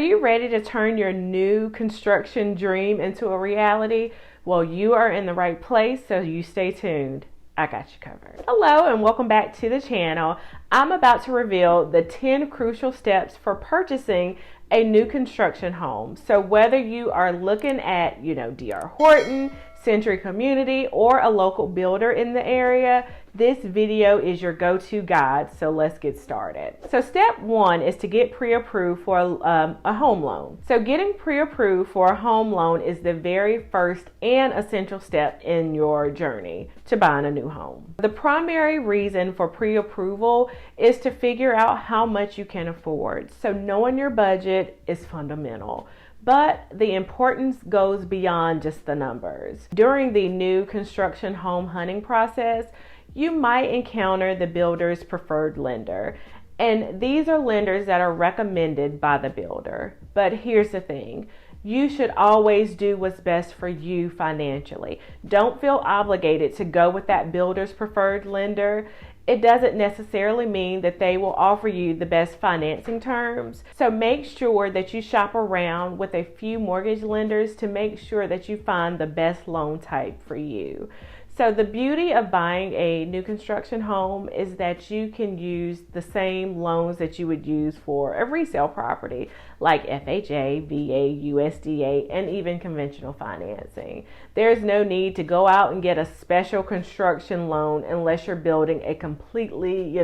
you ready to turn your new construction dream into a reality? Well, you are in the right place, so you stay tuned. I got you covered. Hello and welcome back to the channel. I'm about to reveal the 10 crucial steps for purchasing a new construction home. So whether you are looking at, D.R. Horton, Century Community, or a local builder in the area, this video is your go-to guide. So let's get started. So step 1 is to get pre-approved for a home loan. So getting pre-approved for a home loan is the very first and essential step in your journey to buying a new home. The primary reason for pre-approval is to figure out how much you can afford. So knowing your budget is fundamental. But the importance goes beyond just the numbers. During the new construction home hunting process, you might encounter the builder's preferred lender. And these are lenders that are recommended by the builder. But here's the thing. You should always do what's best for you financially. Don't feel obligated to go with that builder's preferred lender. It doesn't necessarily mean that they will offer you the best financing terms. So make sure that you shop around with a few mortgage lenders to make sure that you find the best loan type for you. So the beauty of buying a new construction home is that you can use the same loans that you would use for a resale property, like FHA, VA, USDA, and even conventional financing. There's no need to go out and get a special construction loan unless you're building a completely,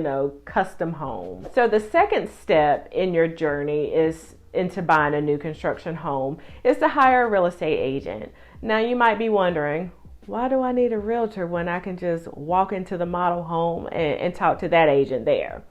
custom home. So the second step in your journey into buying a new construction home is to hire a real estate agent. Now you might be wondering, why do I need a realtor when I can just walk into the model home and talk to that agent there?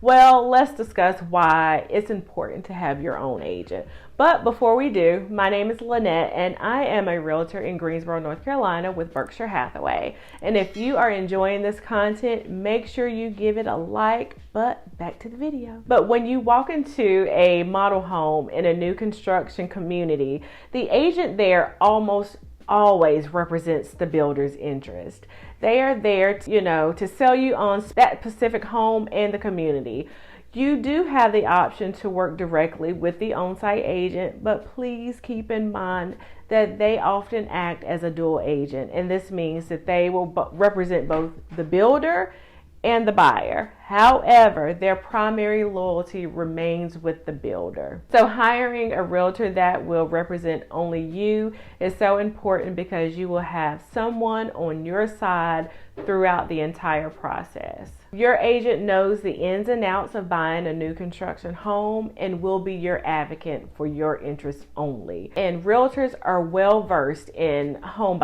Well, let's discuss why it's important to have your own agent. But before we do, my name is Lynette and I am a realtor in Greensboro, North Carolina with Berkshire Hathaway. And if you are enjoying this content, make sure you give it a like, but back to the video. But when you walk into a model home in a new construction community, the agent there almost always represents the builder's interest. They are there, to sell you on that specific home and the community. You do have the option to work directly with the on-site agent, but please keep in mind that they often act as a dual agent, and this means that they will represent both the builder and the buyer. However, their primary loyalty remains with the builder. So hiring a realtor that will represent only you is so important because you will have someone on your side throughout the entire process. Your agent knows the ins and outs of buying a new construction home and will be your advocate for your interests only. And realtors are well versed in the home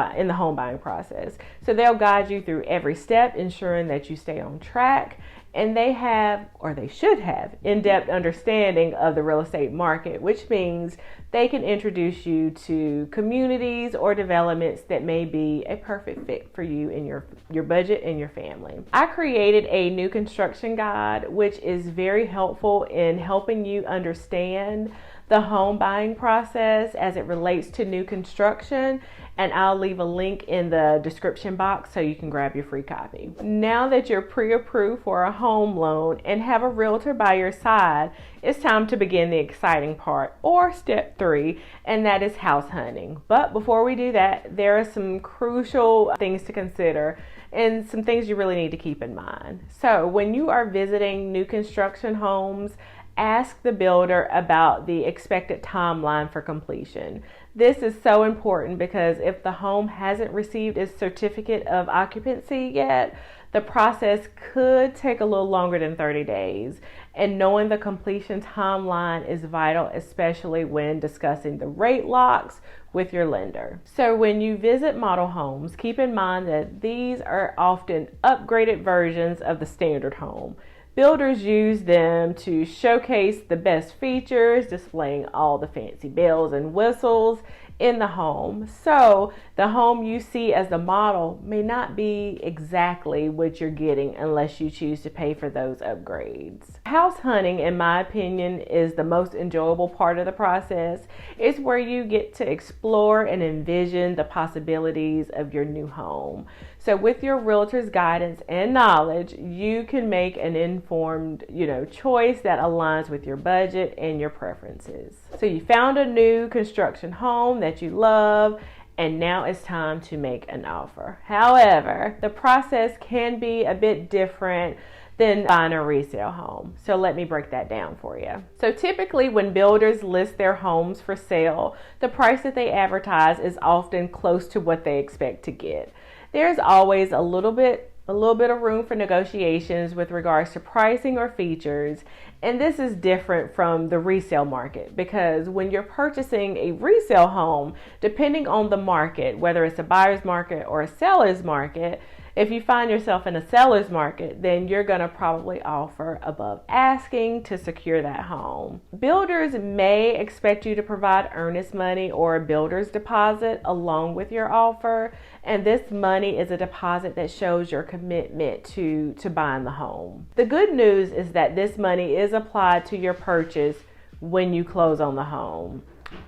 buying process. So they'll guide you through every step, ensuring that you stay on track. And they have, or they should have, in-depth understanding of the real estate market, which means they can introduce you to communities or developments that may be a perfect fit for you and your budget and your family. I created a new construction guide, which is very helpful in helping you understand the home buying process as it relates to new construction, and I'll leave a link in the description box so you can grab your free copy. Now that you're pre-approved for a home loan and have a realtor by your side, it's time to begin the exciting part, or step 3, and that is house hunting. But before we do that, there are some crucial things to consider and some things you really need to keep in mind. So when you are visiting new construction homes, ask the builder about the expected timeline for completion. This is so important because if the home hasn't received its certificate of occupancy yet, the process could take a little longer than 30 days. And knowing the completion timeline is vital, especially when discussing the rate locks with your lender. So when you visit model homes, keep in mind that these are often upgraded versions of the standard home. Builders use them to showcase the best features, displaying all the fancy bells and whistles in the home. So the home you see as the model may not be exactly what you're getting unless you choose to pay for those upgrades. House hunting, in my opinion, is the most enjoyable part of the process. It's where you get to explore and envision the possibilities of your new home. So with your realtor's guidance and knowledge, you can make an informed, choice that aligns with your budget and your preferences. So you found a new construction home that you love, and now it's time to make an offer. However, the process can be a bit different than buying a resale home. So let me break that down for you. So typically when builders list their homes for sale, the price that they advertise is often close to what they expect to get. There's always a little bit of room for negotiations with regards to pricing or features. And this is different from the resale market, because when you're purchasing a resale home, depending on the market, whether it's a buyer's market or a seller's market, if you find yourself in a seller's market, then you're going to probably offer above asking to secure that home. Builders may expect you to provide earnest money or a builder's deposit along with your offer. And this money is a deposit that shows your commitment to buying the home. The good news is that this money is applied to your purchase when you close on the home.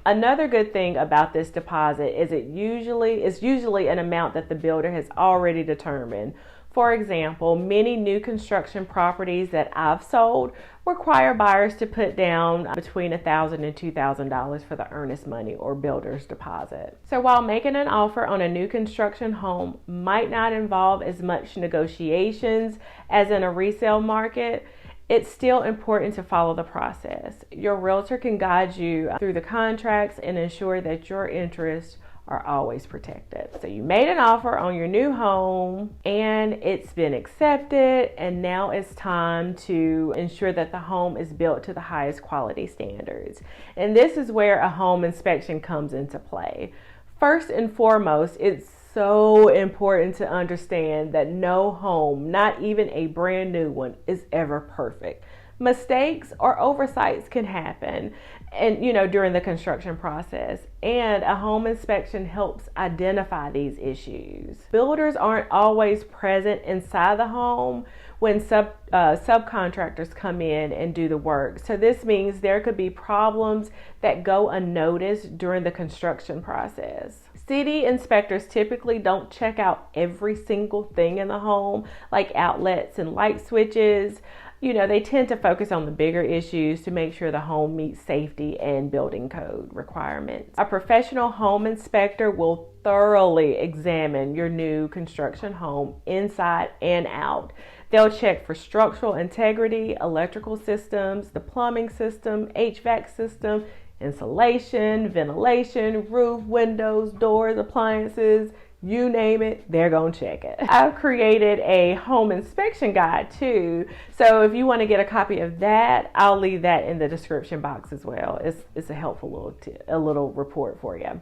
Another good thing about this deposit is it's usually an amount that the builder has already determined. For example, many new construction properties that I've sold require buyers to put down between $1,000 and $2,000 for the earnest money or builder's deposit. So while making an offer on a new construction home might not involve as much negotiations as in a resale market, it's still important to follow the process. Your realtor can guide you through the contracts and ensure that your interests are always protected. So you made an offer on your new home and it's been accepted, and now it's time to ensure that the home is built to the highest quality standards. And this is where a home inspection comes into play. First and foremost, it's so important to understand that no home, not even a brand new one, is ever perfect. Mistakes or oversights can happen during the construction process, and a home inspection helps identify these issues. Builders aren't always present inside the home when subcontractors come in and do the work. So this means there could be problems that go unnoticed during the construction process. City inspectors typically don't check out every single thing in the home, like outlets and light switches. They tend to focus on the bigger issues to make sure the home meets safety and building code requirements. A professional home inspector will thoroughly examine your new construction home inside and out. They'll check for structural integrity, electrical systems, the plumbing system, HVAC system, insulation, ventilation, roof, windows, doors, appliances, you name it, they're going to check it. I've created a home inspection guide too. So if you want to get a copy of that, I'll leave that in the description box as well. It's a helpful little report for you.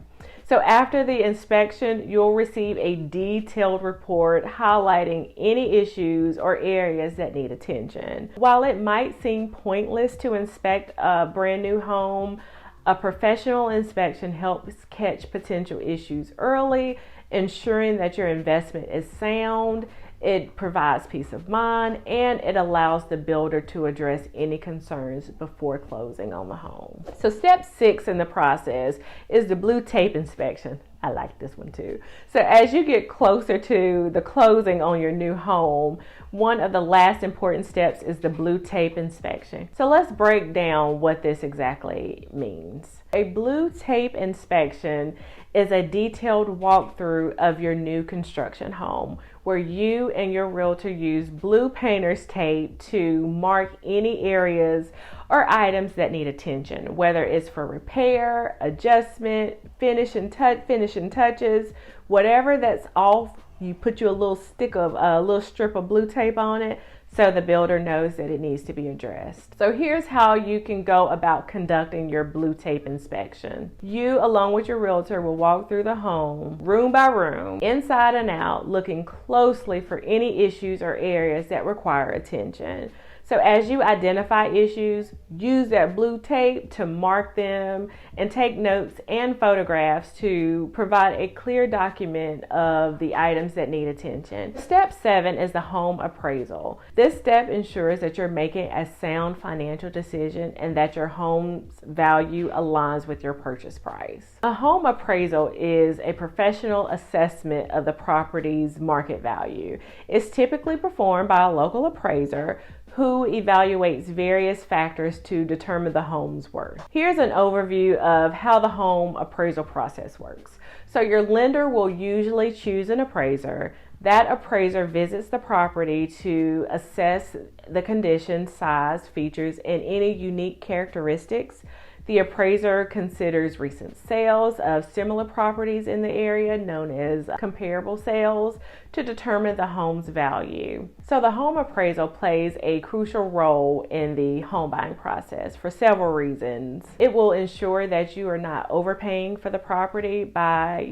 So after the inspection, you'll receive a detailed report highlighting any issues or areas that need attention. While it might seem pointless to inspect a brand new home, a professional inspection helps catch potential issues early, ensuring that your investment is sound. It provides peace of mind, and it allows the builder to address any concerns before closing on the home. So step 6 in the process is the blue tape inspection. I like this one too. So as you get closer to the closing on your new home, one of the last important steps is the blue tape inspection. So let's break down what this exactly means. A blue tape inspection is a detailed walkthrough of your new construction home where you and your realtor use blue painter's tape to mark any areas or items that need attention, whether it's for repair, adjustment, finishing touches, whatever that's off. You put a little strip of blue tape on it so the builder knows that it needs to be addressed. So here's how you can go about conducting your blue tape inspection. You, along with your realtor, will walk through the home, room by room, inside and out, looking closely for any issues or areas that require attention. So as you identify issues, use that blue tape to mark them and take notes and photographs to provide a clear document of the items that need attention. Step 7 is the home appraisal. This step ensures that you're making a sound financial decision and that your home's value aligns with your purchase price. A home appraisal is a professional assessment of the property's market value. It's typically performed by a local appraiser who evaluates various factors to determine the home's worth. Here's an overview of how the home appraisal process works. So your lender will usually choose an appraiser. That appraiser visits the property to assess the condition, size, features, and any unique characteristics. The appraiser considers recent sales of similar properties in the area, known as comparable sales, to determine the home's value. So the home appraisal plays a crucial role in the home buying process for several reasons. It will ensure that you are not overpaying for the property by,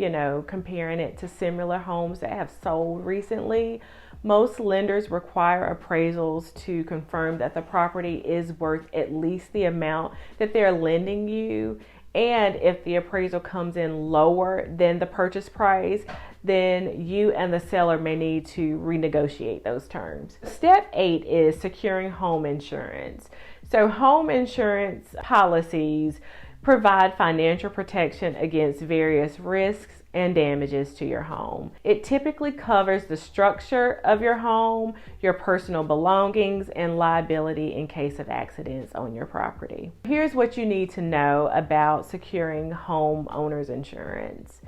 comparing it to similar homes that have sold recently. Most lenders require appraisals to confirm that the property is worth at least the amount that they're lending you. And if the appraisal comes in lower than the purchase price, then you and the seller may need to renegotiate those terms. Step 8 is securing home insurance. So home insurance policies provide financial protection against various risks and damages to your home. It typically covers the structure of your home, your personal belongings, and liability in case of accidents on your property. Here's what you need to know about securing homeowners insurance.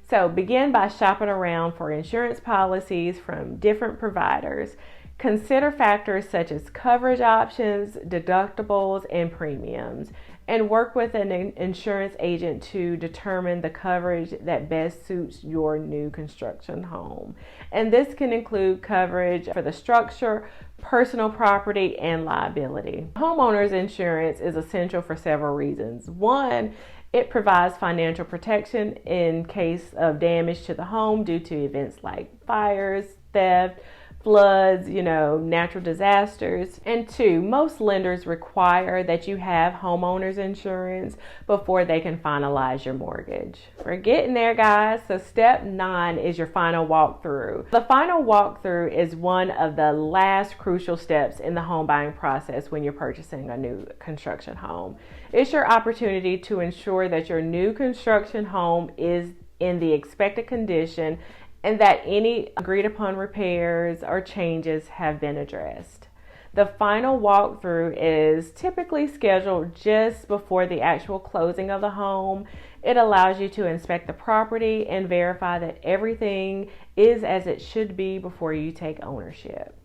So begin by shopping around for insurance policies from different providers. Consider factors such as coverage options, deductibles, and premiums, and work with an insurance agent to determine the coverage that best suits your new construction home. And this can include coverage for the structure, personal property, and liability. Homeowners insurance is essential for several reasons. One, it provides financial protection in case of damage to the home due to events like fires, theft, floods, natural disasters. And 2, most lenders require that you have homeowners insurance before they can finalize your mortgage. We're getting there, guys. So step 9 is your final walkthrough. The final walkthrough is one of the last crucial steps in the home buying process when you're purchasing a new construction home. It's your opportunity to ensure that your new construction home is in the expected condition and that any agreed upon repairs or changes have been addressed. The final walkthrough is typically scheduled just before the actual closing of the home. It allows you to inspect the property and verify that everything is as it should be before you take ownership.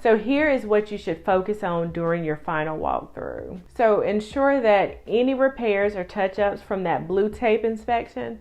So here is what you should focus on during your final walkthrough. So ensure that any repairs or touch-ups from that blue tape inspection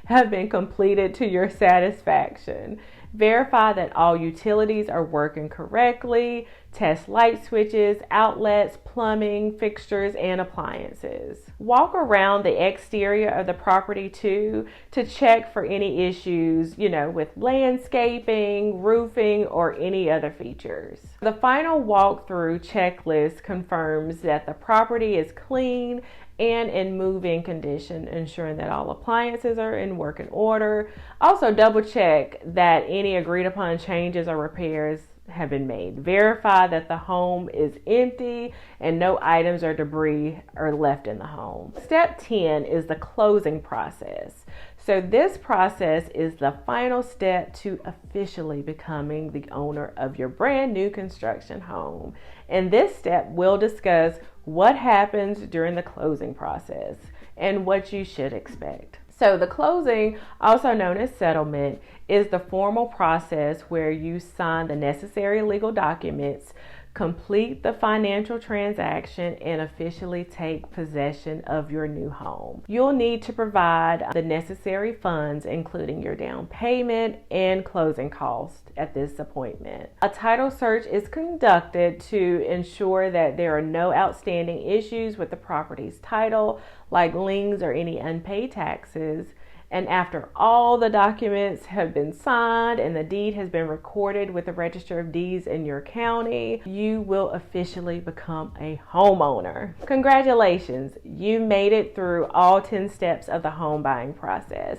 have been completed to your satisfaction. Verify that all utilities are working correctly. Test light switches, outlets, plumbing, fixtures, and appliances. Walk around the exterior of the property too to check for any issues, with landscaping, roofing, or any other features. The final walkthrough checklist confirms that the property is clean and in move-in condition, ensuring that all appliances are in working order. Also, double check that any agreed upon changes or repairs have been made. Verify that the home is empty and no items or debris are left in the home. Step 10 is the closing process. So this process is the final step to officially becoming the owner of your brand new construction home. In this step, we'll discuss what happens during the closing process and what you should expect. So the closing, also known as settlement, is the formal process where you sign the necessary legal documents, complete the financial transaction, and officially take possession of your new home. You'll need to provide the necessary funds, including your down payment and closing costs at this appointment. A title search is conducted to ensure that there are no outstanding issues with the property's title, like liens or any unpaid taxes. And after all the documents have been signed and the deed has been recorded with the Register of Deeds in your county, you will officially become a homeowner. Congratulations, you made it through all 10 steps of the home buying process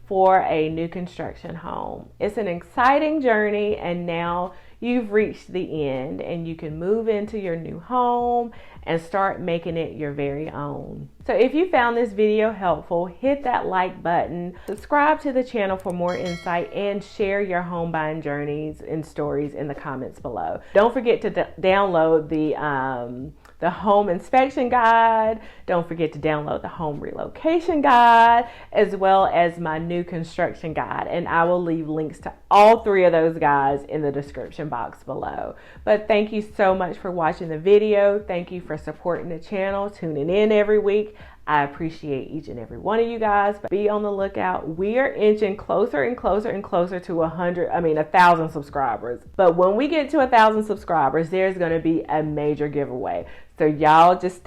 for a new construction home. It's an exciting journey, and now you've reached the end and you can move into your new home and start making it your very own. So if you found this video helpful, hit that like button, subscribe to the channel for more insight, and share your home buying journeys and stories in the comments below. Don't forget to download the home inspection guide. Don't forget to download the home relocation guide, as well as my new construction guide. And I will leave links to all 3 of those guides in the description box below. But thank you so much for watching the video. Thank you for supporting the channel, tuning in every week. I appreciate each and every one of you guys. But be on the lookout. We are inching closer and closer and closer to 1,000 subscribers. But when we get to 1,000 subscribers, there's going to be a major giveaway. So y'all just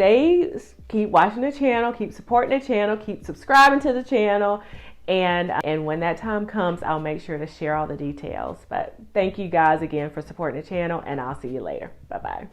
keep watching the channel, keep supporting the channel, keep subscribing to the channel. And when that time comes, I'll make sure to share all the details. But thank you guys again for supporting the channel, and I'll see you later. Bye-bye.